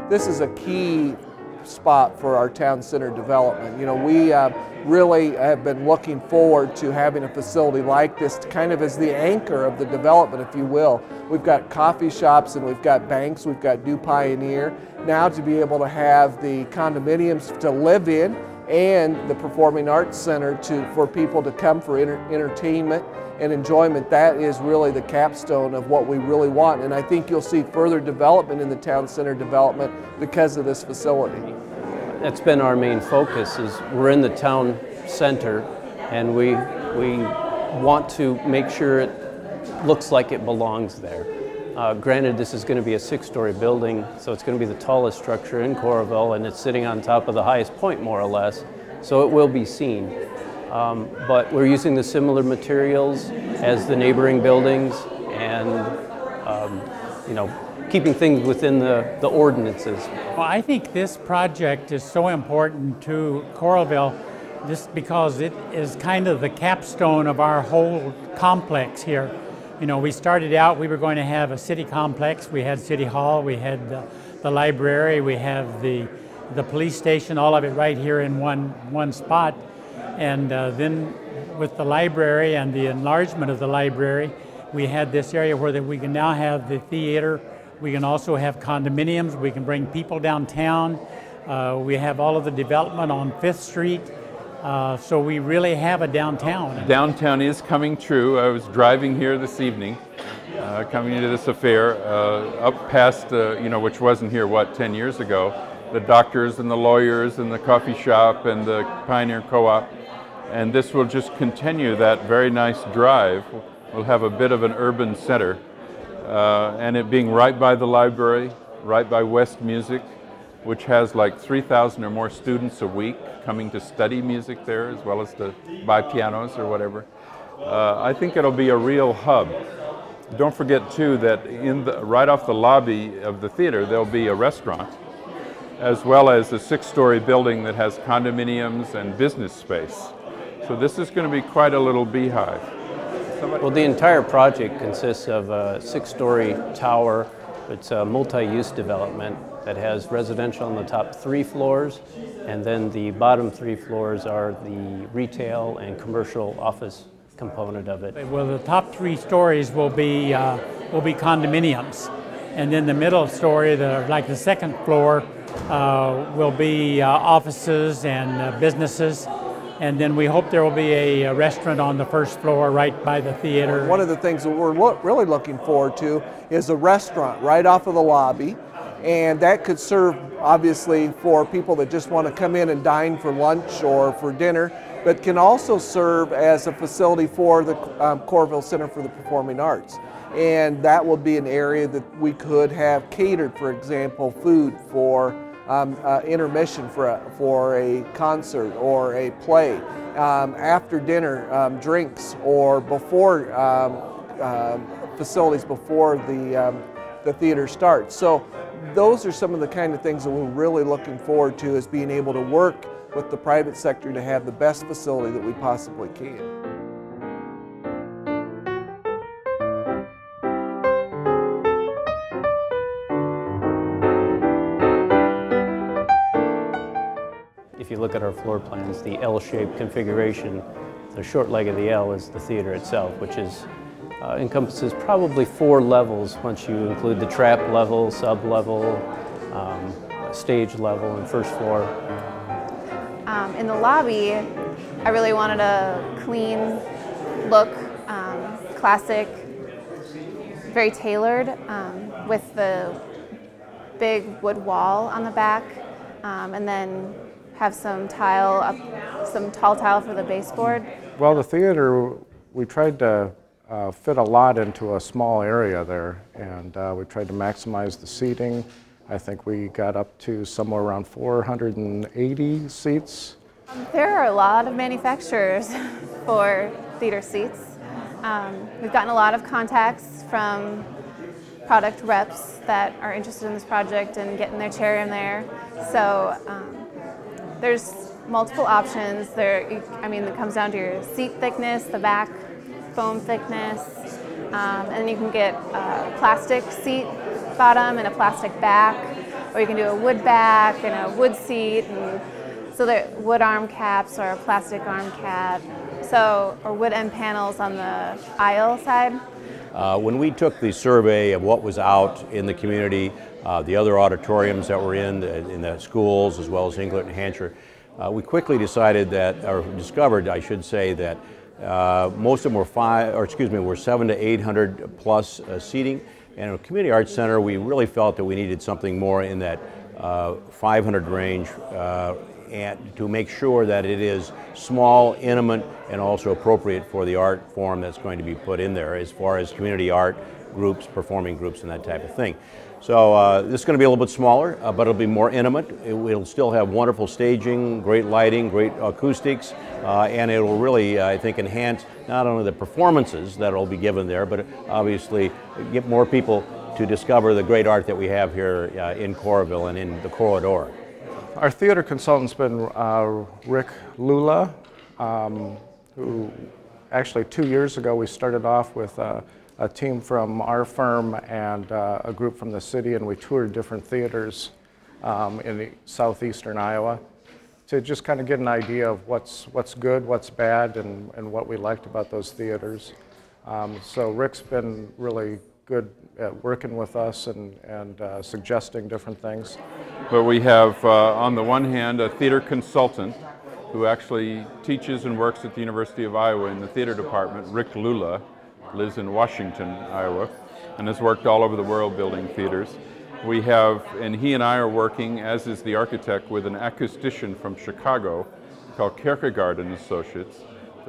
this is a key spot for our town center development. You know, we really have been looking forward to having a facility like this kind of as the anchor of the development, if you will. We've got coffee shops and we've got banks, we've got Do Pioneer. Now to be able to have the condominiums to live in and the Performing Arts Center for people to come for entertainment and enjoyment, that is really the capstone of what we really want. And I think you'll see further development in the town center development because of this facility. That's been our main focus, is we're in the town center and we want to make sure it looks like it belongs there. Granted, this is going to be a 6-story building, so it's going to be the tallest structure in Coralville, and it's sitting on top of the highest point, more or less, so it will be seen. But we're using the similar materials as the neighboring buildings, and you know, keeping things within the ordinances. Well, I think this project is so important to Coralville just because it is kind of the capstone of our whole complex here. You know, we started out, we were going to have a city complex. We had City Hall, we had the library, we have the police station, all of it right here in one spot. And then with the library and the enlargement of the library, we had this area where we can now have the theater. We can also have condominiums. We can bring people downtown. We have all of the development on 5th Street. So we really have a downtown. Downtown is coming true. I was driving here this evening, coming into this affair, up past, you know, which wasn't here, what, 10 years ago, the doctors and the lawyers and the coffee shop and the Pioneer Co-op. And this will just continue that very nice drive. We'll have a bit of an urban center. And it being right by the library, right by West Music, which has like 3,000 or more students a week coming to study music there, as well as to buy pianos or whatever. I think it'll be a real hub. Don't forget too that right off the lobby of the theater there'll be a restaurant, as well as a 6-story building that has condominiums and business space. So this is going to be quite a little beehive. Well, the entire project consists of a 6-story tower. It's a multi-use development that has residential on the top 3 floors, and then the bottom 3 floors are the retail and commercial office component of it. Well, the top 3 stories will be condominiums, and then the middle story, like the 2nd floor, will be offices and businesses. And then we hope there will be a restaurant on the 1st floor right by the theater. One of the things that we're really looking forward to is a restaurant right off of the lobby. And that could serve, obviously, for people that just want to come in and dine for lunch or for dinner, but can also serve as a facility for the Coralville Center for the Performing Arts. And that will be an area that we could have catered, for example, food for intermission for a concert or a play, after dinner drinks, or before facilities before the theater starts. So those are some of the kind of things that we're really looking forward to, is being able to work with the private sector to have the best facility that we possibly can. If you look at our floor plans, the L-shaped configuration, the short leg of the L is the theater itself, which encompasses probably 4 levels once you include the trap level, sub-level, stage level, and 1st floor. In the lobby, I really wanted a clean look, classic, very tailored, with the big wood wall on the back, and then have some tall tile for the baseboard. Well, the theater, we tried to fit a lot into a small area there, and we tried to maximize the seating. I think we got up to somewhere around 480 seats. There are a lot of manufacturers for theater seats. We've gotten a lot of contacts from product reps that are interested in this project and getting their chair in there. So there's multiple options. I mean, it comes down to your seat thickness, the back foam thickness, and then you can get a plastic seat bottom and a plastic back. or you can do a wood back and a wood seat, and so the wood arm caps or a plastic arm cap, or wood end panels on the aisle side. When we took the survey of what was out in the community, the other auditoriums that were in the schools, as well as England and Hampshire, we quickly decided that, or discovered, I should say, that most of them were 700 to 800 plus seating. And in a community arts center, we really felt that we needed something more in that 500 range, and to make sure that it is small, intimate, and also appropriate for the art form that's going to be put in there, as far as community art groups, performing groups, and that type of thing. So this is going to be a little bit smaller, but it'll be more intimate. It'll still have wonderful staging, great lighting, great acoustics, and it will really, I think, enhance not only the performances that will be given there, but obviously get more people to discover the great art that we have here in Coralville and in the corridor. Our theater consultant's been Rick Lula, who actually 2 years ago we started off with a team from our firm and a group from the city, and we toured different theaters in southeastern Iowa to just kind of get an idea of what's good, what's bad, and what we liked about those theaters. So Rick's been really good at working with us and suggesting different things. But we have, on the one hand, a theater consultant who actually teaches and works at the University of Iowa in the theater department, Rick Lula, lives in Washington, Iowa, and has worked all over the world building theaters. We have, and he and I are working, as is the architect, with an acoustician from Chicago called Kierkegaard and Associates.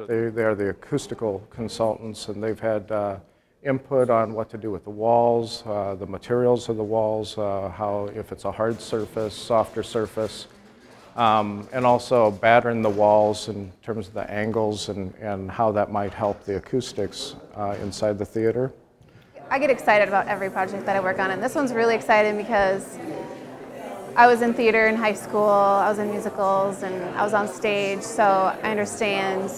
They are the acoustical consultants, and they've had input on what to do with the walls, the materials of the walls, how, if it's a hard surface, softer surface, and also battering the walls in terms of the angles and how that might help the acoustics inside the theater. I get excited about every project that I work on, and this one's really exciting because I was in theater in high school, I was in musicals, and I was on stage, so I understand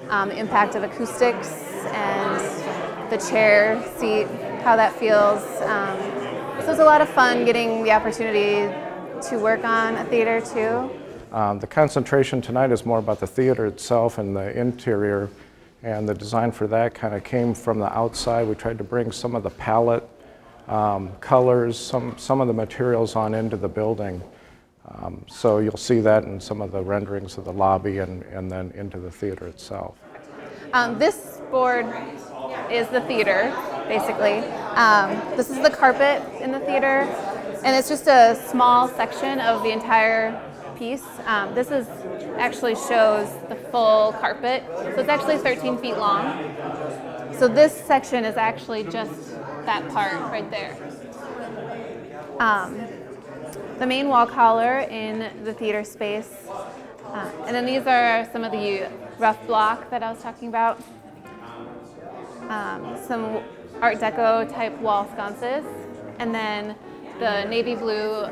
the impact of acoustics and the chair seat, how that feels. So it's a lot of fun getting the opportunity to work on a theater too. The concentration tonight is more about the theater itself and the interior, and the design for that kind of came from the outside. We tried to bring some of the palette colors, some of the materials on into the building. So you'll see that in some of the renderings of the lobby and then into the theater itself. This board is the theater, basically. This is the carpet in the theater, and it's just a small section of the entire piece. This actually shows the full carpet, so it's actually 13 feet long. So this section is actually just that part right there. The main wall collar in the theater space, and then these are some of the rough block that I was talking about. Some Art Deco type wall sconces, and then the navy blue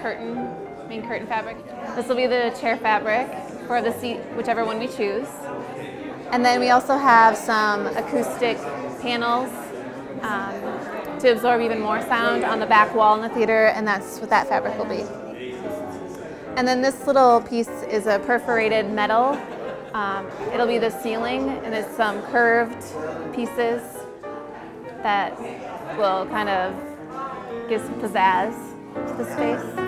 curtain, main curtain fabric. This will be the chair fabric for the seat, whichever one we choose. And then we also have some acoustic panels to absorb even more sound on the back wall in the theater, and that's what that fabric will be. And then this little piece is a perforated metal. It'll be the ceiling, and there's some curved pieces that will kind of give some pizzazz to the space.